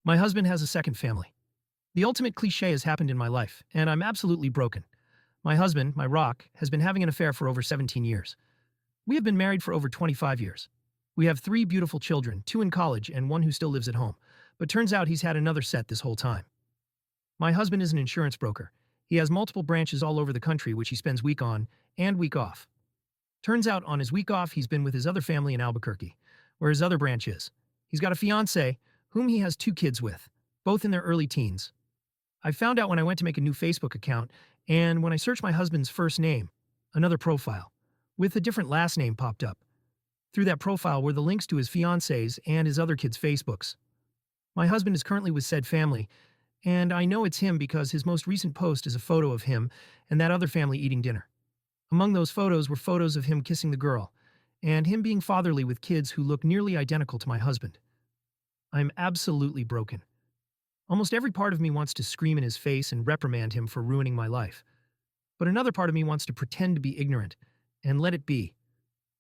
My husband has a second family. The ultimate cliche has happened in my life, and I'm absolutely broken. My husband, my rock, has been having an affair for over 17 years. We have been married for over 25 years. We have three beautiful children, two in college and one who still lives at home. But turns out he's had another set this whole time. My husband is an insurance broker. He has multiple branches all over the country which he spends week on and week off. Turns out on his week off he's been with his other family in Albuquerque, where his other branch is. He's got a fiancée, whom he has two kids with, both in their early teens. I found out when I went to make a new Facebook account, and when I searched my husband's first name, another profile, with a different last name popped up. Through that profile were the links to his fiancé's and his other kids' Facebooks. My husband is currently with said family, and I know it's him because his most recent post is a photo of him and that other family eating dinner. Among those photos were photos of him kissing the girl, and him being fatherly with kids who look nearly identical to my husband. I'm absolutely broken. Almost every part of me wants to scream in his face and reprimand him for ruining my life. But another part of me wants to pretend to be ignorant and let it be.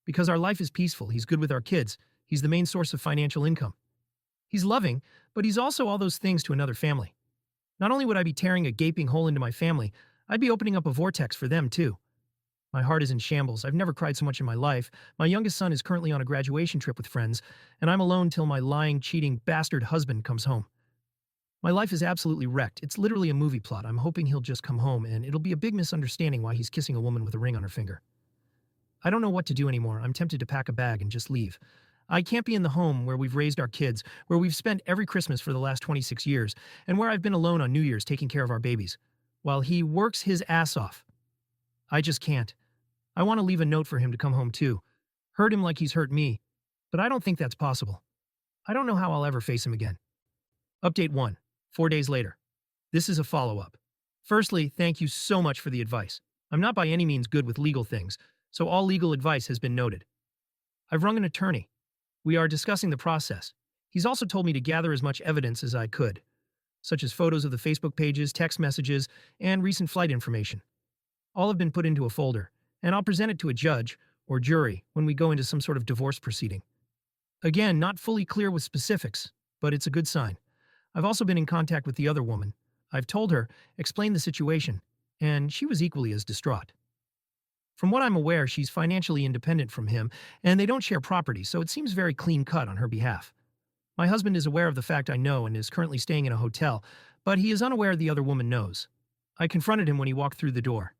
Because our life is peaceful, he's good with our kids, he's the main source of financial income. He's loving, but he's also all those things to another family. Not only would I be tearing a gaping hole into my family, I'd be opening up a vortex for them too. My heart is in shambles. I've never cried so much in my life. My youngest son is currently on a graduation trip with friends, and I'm alone till my lying, cheating, bastard husband comes home. My life is absolutely wrecked. It's literally a movie plot. I'm hoping he'll just come home, and it'll be a big misunderstanding why he's kissing a woman with a ring on her finger. I don't know what to do anymore. I'm tempted to pack a bag and just leave. I can't be in the home where we've raised our kids, where we've spent every Christmas for the last 26 years, and where I've been alone on New Year's taking care of our babies, while he works his ass off. I just can't. I want to leave a note for him to come home too. Hurt him like he's hurt me, but I don't think that's possible. I don't know how I'll ever face him again. Update 1. 4 days later. This is a follow-up. Firstly, thank you so much for the advice. I'm not by any means good with legal things, so all legal advice has been noted. I've rung an attorney. We are discussing the process. He's also told me to gather as much evidence as I could, such as photos of the Facebook pages, text messages, and recent flight information. All have been put into a folder, and I'll present it to a judge or jury when we go into some sort of divorce proceeding. Again, not fully clear with specifics, but it's a good sign. I've also been in contact with the other woman. I've told her, explained the situation, and she was equally as distraught. From what I'm aware, she's financially independent from him, and they don't share property, so it seems very clean-cut on her behalf. My husband is aware of the fact I know and is currently staying in a hotel, but he is unaware the other woman knows. I confronted him when he walked through the door.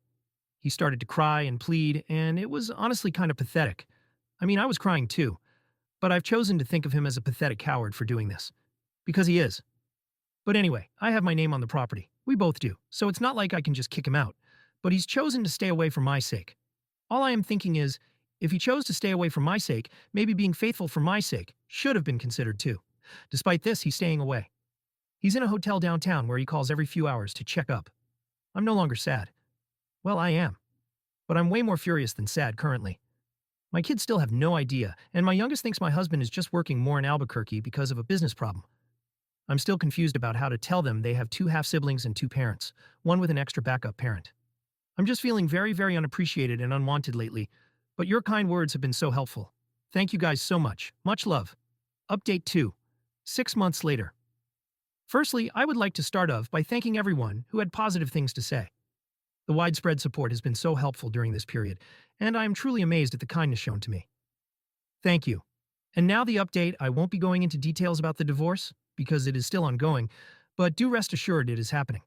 He started to cry and plead, and it was honestly kind of pathetic. I mean, I was crying too, but I've chosen to think of him as a pathetic coward for doing this. Because he is. But anyway, I have my name on the property. We both do, so it's not like I can just kick him out. But he's chosen to stay away for my sake. All I am thinking is, if he chose to stay away for my sake, maybe being faithful for my sake should have been considered too. Despite this, he's staying away. He's in a hotel downtown where he calls every few hours to check up. I'm no longer sad. Well, I am. But I'm way more furious than sad currently. My kids still have no idea, and my youngest thinks my husband is just working more in Albuquerque because of a business problem. I'm still confused about how to tell them they have two half-siblings and two parents, one with an extra backup parent. I'm just feeling very, very unappreciated and unwanted lately, but your kind words have been so helpful. Thank you guys so much. Much love. Update 2. 6 months later. Firstly, I would like to start off by thanking everyone who had positive things to say. The widespread support has been so helpful during this period, and I am truly amazed at the kindness shown to me. Thank you. And now the update. I won't be going into details about the divorce, because it is still ongoing, but do rest assured it is happening.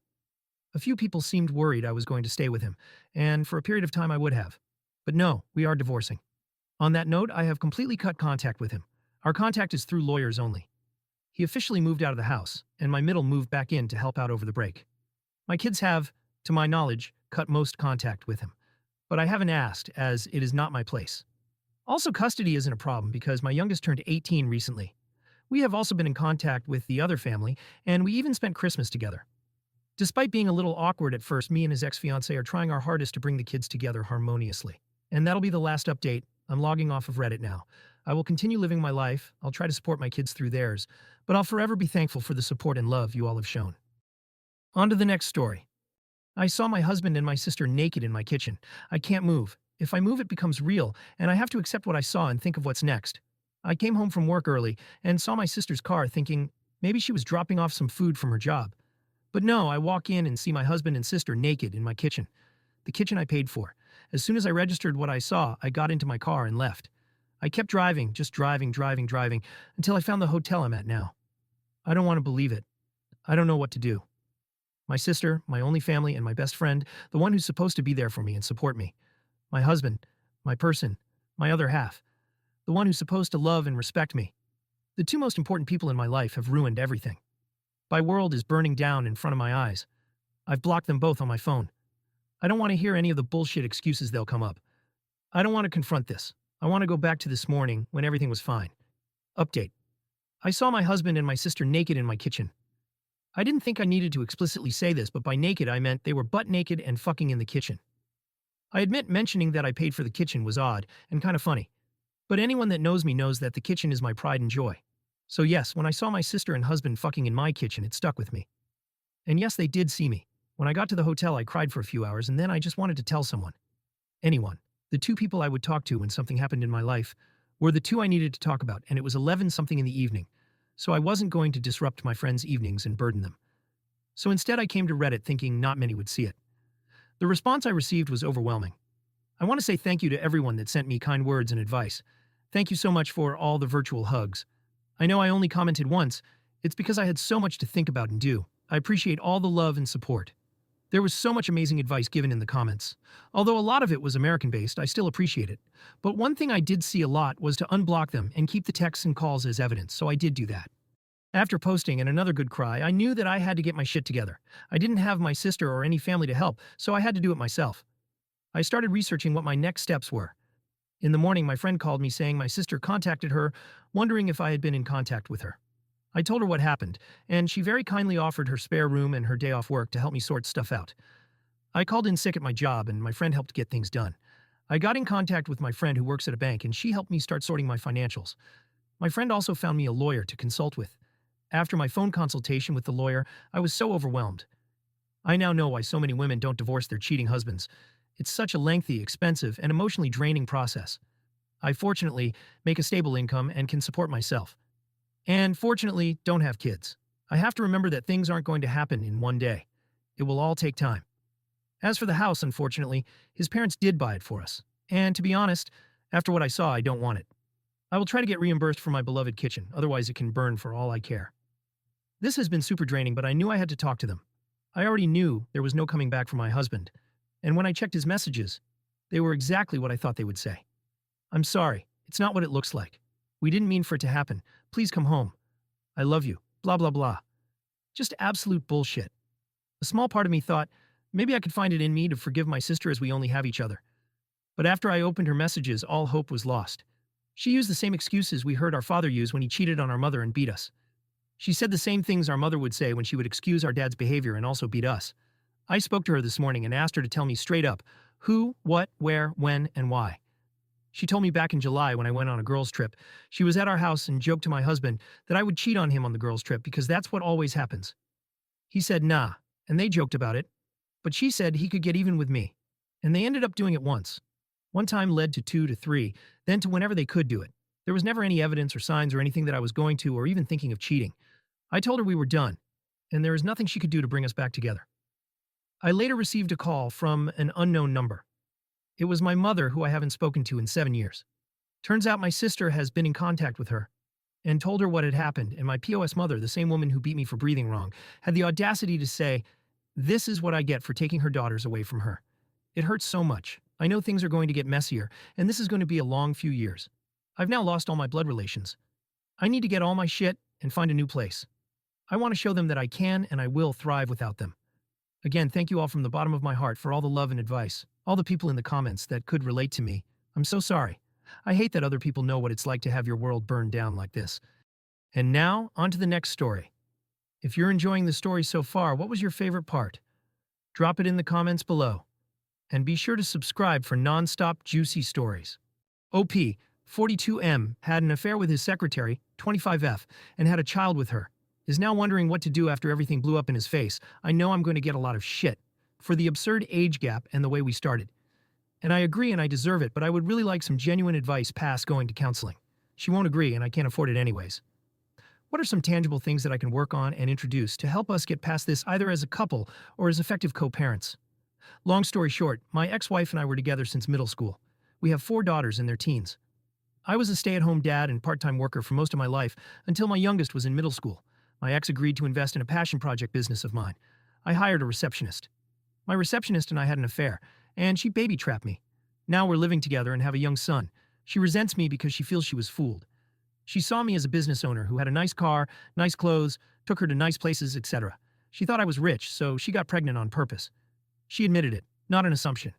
A few people seemed worried I was going to stay with him, and for a period of time I would have. But no, we are divorcing. On that note, I have completely cut contact with him. Our contact is through lawyers only. He officially moved out of the house, and my middle moved back in to help out over the break. My kids have, to my knowledge, cut most contact with him, but I haven't asked, as it is not my place. Also, custody isn't a problem because my youngest turned 18 recently. We have also been in contact with the other family, and we even spent Christmas together. Despite being a little awkward at first, me and his ex-fiancée are trying our hardest to bring the kids together harmoniously. And that'll be the last update. I'm logging off of Reddit now. I will continue living my life. I'll try to support my kids through theirs, but I'll forever be thankful for the support and love you all have shown. On to the next story. I saw my husband and my sister naked in my kitchen. I can't move. If I move, it becomes real, and I have to accept what I saw and think of what's next. I came home from work early and saw my sister's car thinking, Maybe she was dropping off some food from her job. But no, I walk in and see my husband and sister naked in my kitchen. The kitchen I paid for. As soon as I registered what I saw, I got into my car and left. I kept driving, just driving, until I found the hotel I'm at now. I don't want to believe it. I don't know what to do. My sister, my only family, and my best friend, the one who's supposed to be there for me and support me. My husband, my person, my other half, the one who's supposed to love and respect me. The two most important people in my life have ruined everything. My world is burning down in front of my eyes. I've blocked them both on my phone. I don't want to hear any of the bullshit excuses they'll come up. I don't want to confront this. I want to go back to this morning when everything was fine. Update. I saw my husband and my sister naked in my kitchen. I didn't think I needed to explicitly say this, but by naked I meant they were butt naked and fucking in the kitchen. I admit mentioning that I paid for the kitchen was odd and kind of funny, but anyone that knows me knows that the kitchen is my pride and joy. So yes, when I saw my sister and husband fucking in my kitchen, it stuck with me. And yes, they did see me. When I got to the hotel, I cried for a few hours, and then I just wanted to tell someone. Anyone. The two people I would talk to when something happened in my life were the two I needed to talk about, and it was 11-something in the evening, so I wasn't going to disrupt my friends' evenings and burden them. So instead I came to Reddit thinking not many would see it. The response I received was overwhelming. I want to say thank you to everyone that sent me kind words and advice. Thank you so much for all the virtual hugs. I know I only commented once. It's because I had so much to think about and do. I appreciate all the love and support. There was so much amazing advice given in the comments. Although a lot of it was American-based, I still appreciate it. But one thing I did see a lot was to unblock them and keep the texts and calls as evidence, so I did do that. After posting and another good cry, I knew that I had to get my shit together. I didn't have my sister or any family to help, so I had to do it myself. I started researching what my next steps were. In the morning, my friend called me saying my sister contacted her, wondering if I had been in contact with her. I told her what happened, and she very kindly offered her spare room and her day off work to help me sort stuff out. I called in sick at my job, and my friend helped get things done. I got in contact with my friend who works at a bank, and she helped me start sorting my financials. My friend also found me a lawyer to consult with. After my phone consultation with the lawyer, I was so overwhelmed. I now know why so many women don't divorce their cheating husbands. It's such a lengthy, expensive, and emotionally draining process. I fortunately make a stable income and can support myself. And fortunately, don't have kids. I have to remember that things aren't going to happen in one day. It will all take time. As for the house, unfortunately, his parents did buy it for us. And to be honest, after what I saw, I don't want it. I will try to get reimbursed for my beloved kitchen, otherwise it can burn for all I care. This has been super draining, but I knew I had to talk to them. I already knew there was no coming back from my husband. And when I checked his messages, they were exactly what I thought they would say. I'm sorry, it's not what it looks like. We didn't mean for it to happen. Please come home. I love you. Blah, blah, blah. Just absolute bullshit. A small part of me thought, maybe I could find it in me to forgive my sister as we only have each other. But after I opened her messages, all hope was lost. She used the same excuses we heard our father use when he cheated on our mother and beat us. She said the same things our mother would say when she would excuse our dad's behavior and also beat us. I spoke to her this morning and asked her to tell me straight up who, what, where, when, and why. She told me back in July when I went on a girls' trip, she was at our house and joked to my husband that I would cheat on him on the girls' trip because that's what always happens. He said nah, and they joked about it, but she said he could get even with me. And they ended up doing it once. One time led to 2 to 3, then to whenever they could do it. There was never any evidence or signs or anything that I was going to or even thinking of cheating. I told her we were done, and there is nothing she could do to bring us back together. I later received a call from an unknown number. It was my mother, who I haven't spoken to in 7 years. Turns out my sister has been in contact with her and told her what had happened, and my POS mother, the same woman who beat me for breathing wrong, had the audacity to say, "This is what I get for taking her daughters away from her." It hurts so much. I know things are going to get messier, and this is going to be a long few years. I've now lost all my blood relations. I need to get all my shit and find a new place. I want to show them that I can and I will thrive without them. Again, thank you all from the bottom of my heart for all the love and advice. All the people in the comments that could relate to me. I'm so sorry. I hate that other people know what it's like to have your world burned down like this. And now, on to the next story. If you're enjoying the story so far, what was your favorite part? Drop it in the comments below. And be sure to subscribe for non-stop juicy stories. OP, 42M, had an affair with his secretary, 25F, and had a child with her. Is now wondering what to do after everything blew up in his face. I know I'm going to get a lot of shit for the absurd age gap and the way we started. And I agree and I deserve it, but I would really like some genuine advice past going to counseling. She won't agree and I can't afford it anyways. What are some tangible things that I can work on and introduce to help us get past this either as a couple or as effective co-parents? Long story short, my ex-wife and I were together since middle school. We have 4 daughters in their teens. I was a stay-at-home dad and part-time worker for most of my life until my youngest was in middle school. My ex agreed to invest in a passion project business of mine. I hired a receptionist. My receptionist and I had an affair, and she baby-trapped me. Now we're living together and have a young son. She resents me because she feels she was fooled. She saw me as a business owner who had a nice car, nice clothes, took her to nice places, etc. She thought I was rich, so she got pregnant on purpose. She admitted it, not an assumption,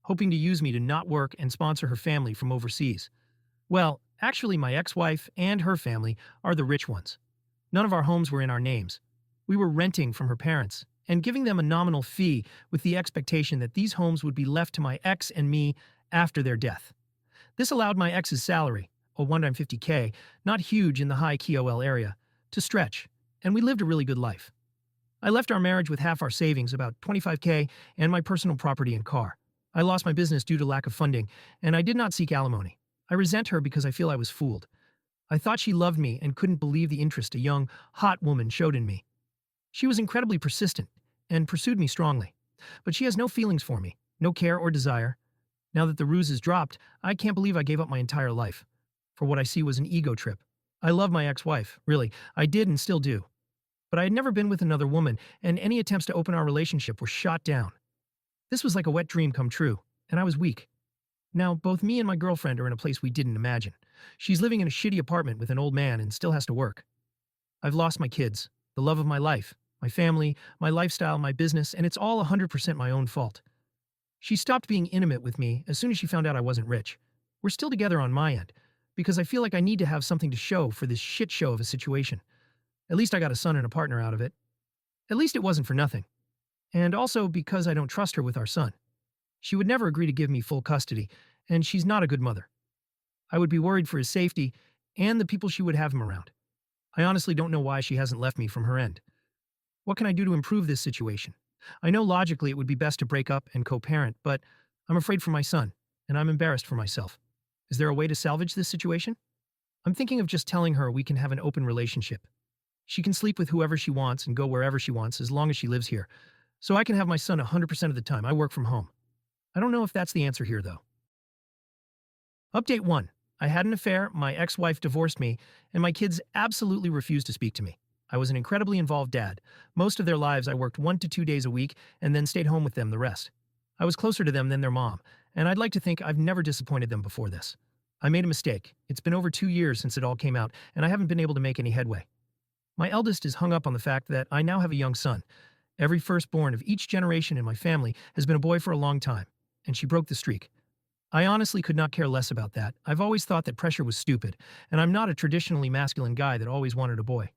hoping to use me to not work and sponsor her family from overseas. Well, actually my ex-wife and her family are the rich ones. None of our homes were in our names. We were renting from her parents and giving them a nominal fee with the expectation that these homes would be left to my ex and me after their death. This allowed my ex's salary, a one-time $50K, not huge in the high KOL area, to stretch, and we lived a really good life. I left our marriage with half our savings, about $25K, and my personal property and car. I lost my business due to lack of funding, and I did not seek alimony. I resent her because I feel I was fooled. I thought she loved me and couldn't believe the interest a young, hot woman showed in me. She was incredibly persistent and pursued me strongly. But she has no feelings for me, no care or desire. Now that the ruse is dropped, I can't believe I gave up my entire life for what I see was an ego trip. I love my ex-wife, really. I did and still do. But I had never been with another woman, and any attempts to open our relationship were shot down. This was like a wet dream come true, and I was weak. Now, both me and my girlfriend are in a place we didn't imagine. She's living in a shitty apartment with an old man and still has to work. I've lost my kids, the love of my life, my family, my lifestyle, my business, and it's all 100% my own fault. She stopped being intimate with me as soon as she found out I wasn't rich. We're still together on my end, because I feel like I need to have something to show for this shit show of a situation. At least I got a son and a partner out of it. At least it wasn't for nothing. And also because I don't trust her with our son. She would never agree to give me full custody, and she's not a good mother. I would be worried for his safety and the people she would have him around. I honestly don't know why she hasn't left me from her end. What can I do to improve this situation? I know logically it would be best to break up and co-parent, but I'm afraid for my son, and I'm embarrassed for myself. Is there a way to salvage this situation? I'm thinking of just telling her we can have an open relationship. She can sleep with whoever she wants and go wherever she wants as long as she lives here, so I can have my son 100% of the time. I work from home. I don't know if that's the answer here, though. Update 1. I had an affair, my ex-wife divorced me, and my kids absolutely refused to speak to me. I was an incredibly involved dad. Most of their lives I worked 1 to 2 days a week and then stayed home with them the rest. I was closer to them than their mom, and I'd like to think I've never disappointed them before this. I made a mistake. It's been over 2 years since it all came out, and I haven't been able to make any headway. My eldest is hung up on the fact that I now have a young son. Every firstborn of each generation in my family has been a boy for a long time, and she broke the streak. I honestly could not care less about that. I've always thought that pressure was stupid, and I'm not a traditionally masculine guy that always wanted a boy.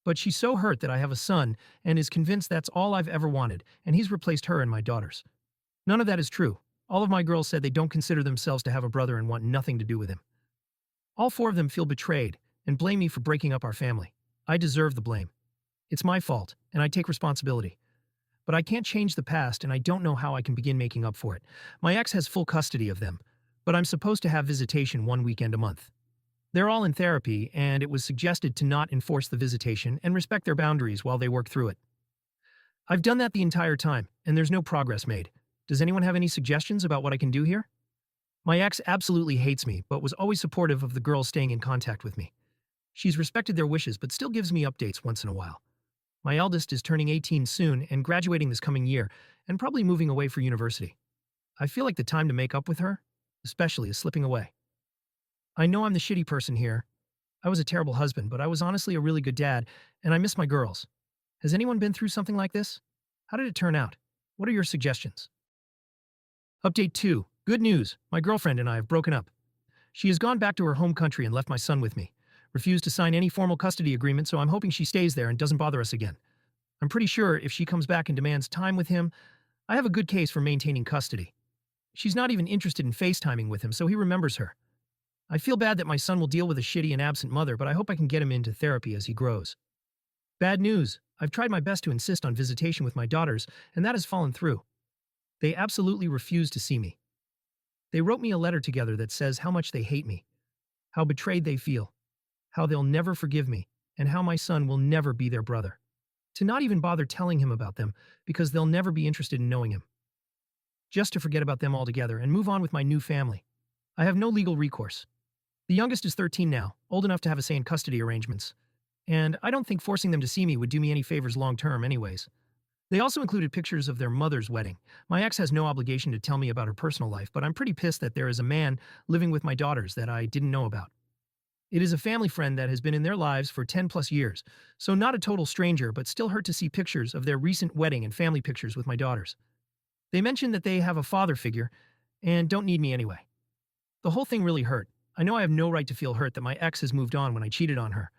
But she's so hurt that I have a son and is convinced that's all I've ever wanted, and he's replaced her and my daughters. None of that is true. All of my girls said they don't consider themselves to have a brother and want nothing to do with him. All 4 of them feel betrayed and blame me for breaking up our family. I deserve the blame. It's my fault, and I take responsibility. But I can't change the past, and I don't know how I can begin making up for it. My ex has full custody of them, but I'm supposed to have visitation 1 weekend a month. They're all in therapy, and it was suggested to not enforce the visitation and respect their boundaries while they work through it. I've done that the entire time, and there's no progress made. Does anyone have any suggestions about what I can do here? My ex absolutely hates me, but was always supportive of the girls staying in contact with me. She's respected their wishes, but still gives me updates once in a while. My eldest is turning 18 soon and graduating this coming year, and probably moving away for university. I feel like the time to make up with her, especially, is slipping away. I know I'm the shitty person here. I was a terrible husband, but I was honestly a really good dad, and I miss my girls. Has anyone been through something like this? How did it turn out? What are your suggestions? Update 2. Good news. My girlfriend and I have broken up. She has gone back to her home country and left my son with me. Refused to sign any formal custody agreement, so I'm hoping she stays there and doesn't bother us again. I'm pretty sure if she comes back and demands time with him, I have a good case for maintaining custody. She's not even interested in FaceTiming with him, so he remembers her. I feel bad that my son will deal with a shitty and absent mother, but I hope I can get him into therapy as he grows. Bad news. I've tried my best to insist on visitation with my daughters, and that has fallen through. They absolutely refuse to see me. They wrote me a letter together that says how much they hate me, how betrayed they feel. how they'll never forgive me, and how my son will never be their brother. To not even bother telling him about them because they'll never be interested in knowing him. Just to forget about them altogether and move on with my new family. I have no legal recourse. The youngest is 13 now, old enough to have a say in custody arrangements. And I don't think forcing them to see me would do me any favors long term anyways. They also included pictures of their mother's wedding. My ex has no obligation to tell me about her personal life, but I'm pretty pissed that there is a man living with my daughters that I didn't know about. It is a family friend that has been in their lives for 10 plus years, so not a total stranger, but still hurt to see pictures of their recent wedding and family pictures with my daughters. They mentioned that they have a father figure and don't need me anyway. The whole thing really hurt. I know I have no right to feel hurt that my ex has moved on when I cheated on her,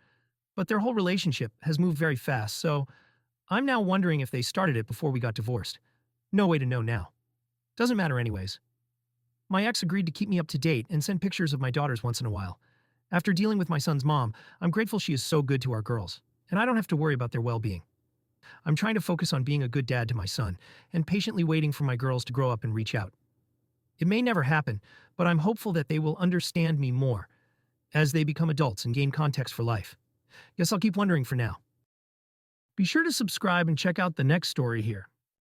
but their whole relationship has moved very fast, so I'm now wondering if they started it before we got divorced. No way to know now. Doesn't matter anyways. My ex agreed to keep me up to date and send pictures of my daughters once in a while. After dealing with my son's mom, I'm grateful she is so good to our girls, and I don't have to worry about their well-being. I'm trying to focus on being a good dad to my son and patiently waiting for my girls to grow up and reach out. It may never happen, but I'm hopeful that they will understand me more as they become adults and gain context for life. Guess I'll keep wondering for now. Be sure to subscribe and check out the next story here.